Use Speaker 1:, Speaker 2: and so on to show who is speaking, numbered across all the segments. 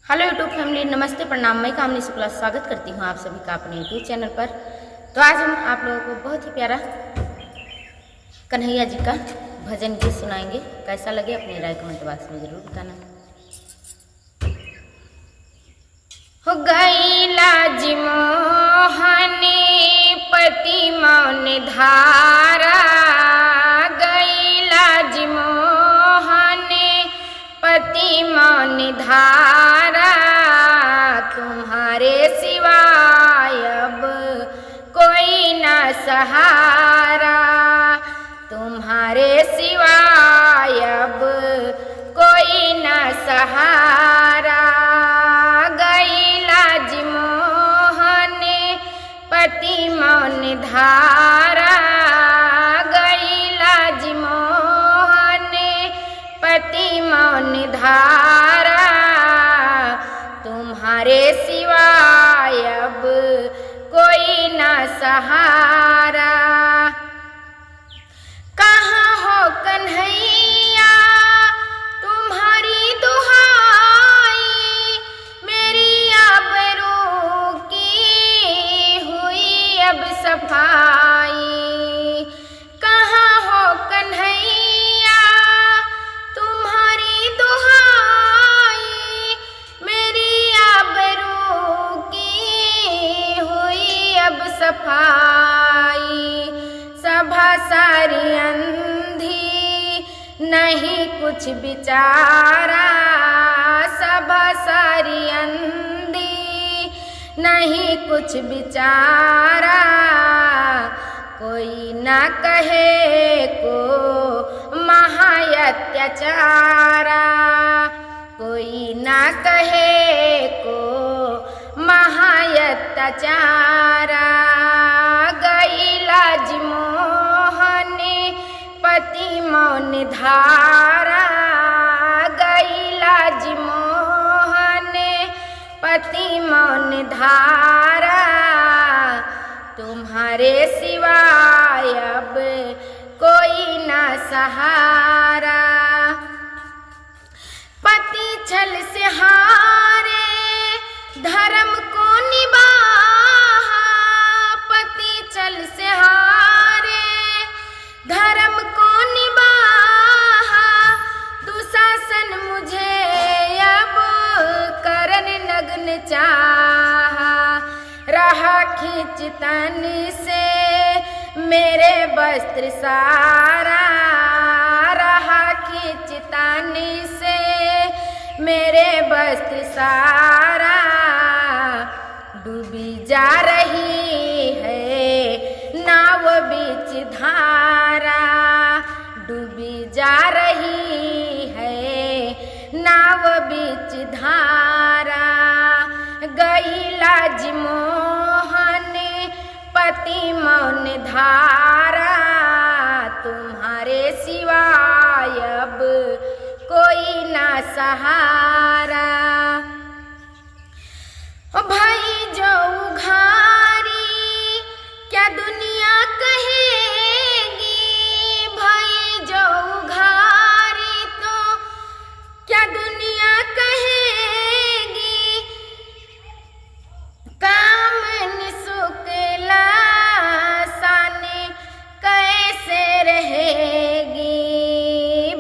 Speaker 1: Hello YouTube family, नमस्ते, प्रणाम। मैं कामनी शुक्ला स्वागत करती हूँ आप सभी का अपने यूट्यूब चैनल पर। तो आज हम आप लोगों को बहुत ही प्यारा कन्हैया जी का भजन गीत सुनाएंगे। कैसा लगे अपनी राय कमेंट बॉक्स में जरूर बताना। हो गईला जी मोहनी पति मौन धारा, गईला जी मोहनी पति मौन धारा, तुम्हारे सिवाय अब कोई न सहारा, तुम्हारे सिवाय अब कोई न सहारा। गईला जी मोहनी पति मौन धारा, गईला जी मोहनी पति मौन धारा, तुम्हारे सिवाय अब कोई न सहारा। कहाँ हो कन्हैया तुम्हारी दुहाई, मेरी आबरू की हुई अब सफाई। कहाँ हो कन्हैया तुम्हारी दुहाई, मेरी आबरू की हुई अब सफाई। सभा सारी अंधी नहीं कुछ बिचारा, सभा सारी अंधी नहीं कुछ बिचारा, कोई न कहे को महाअत्याचारा, कोई न कहे को महाअत्याचारा। गईला जी मोहनी पति मौन धारा, गईला जी मोहनी पति मौन धारा, तुम्हारे सिवाय अब कोई न सहारा। पति छल से हारे धर्म को निभाहा, पति छल से हारे धर्म को निभाहा, दुशासन मुझे अब करन नग्न चाहा। रहा खींचतन से मेरे वस्त्र सारा, रहा खींचतन से मेरे वस्त्र सारा, डूबी जा रही है नाव बीच धारा, डूबी जा रही है नाव बीच धारा। गईला जी मोहनी पति मौन धारा, तुम्हारे सिवाय अब कोई न सहारा। भाई जो उघारी क्या दुनिया कहेगी, भाई जो उघारी तो क्या दुनिया कहेगी। कामन शुक्ला साने कैसे रहेगी,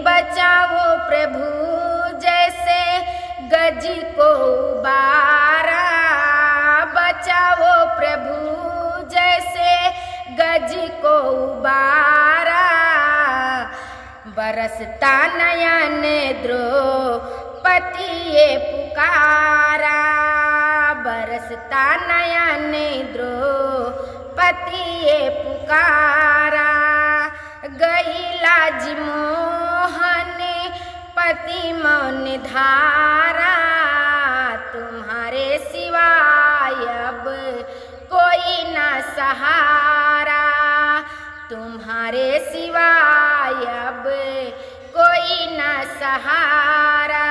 Speaker 1: बचाओ प्रभु जैसे गज को उबारा, बचाओ प्रभु जैसे गज को उबारा। बरसता नयन द्रौपदी ये पुकारा, बरसता नयन द्रौपदी ये पुकारा। गईला जी मोहनी पति मौन धारा, तुम्हारे सिवाय अब कोई न सहारा, तुम्हारे सिवाय अब कोई न सहारा।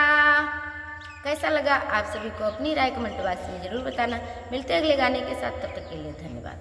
Speaker 1: कैसा लगा आप सभी को अपनी राय कमेंट बॉक्स में जरूर बताना। मिलते हैं अगले गाने के साथ, तब तक के लिए धन्यवाद।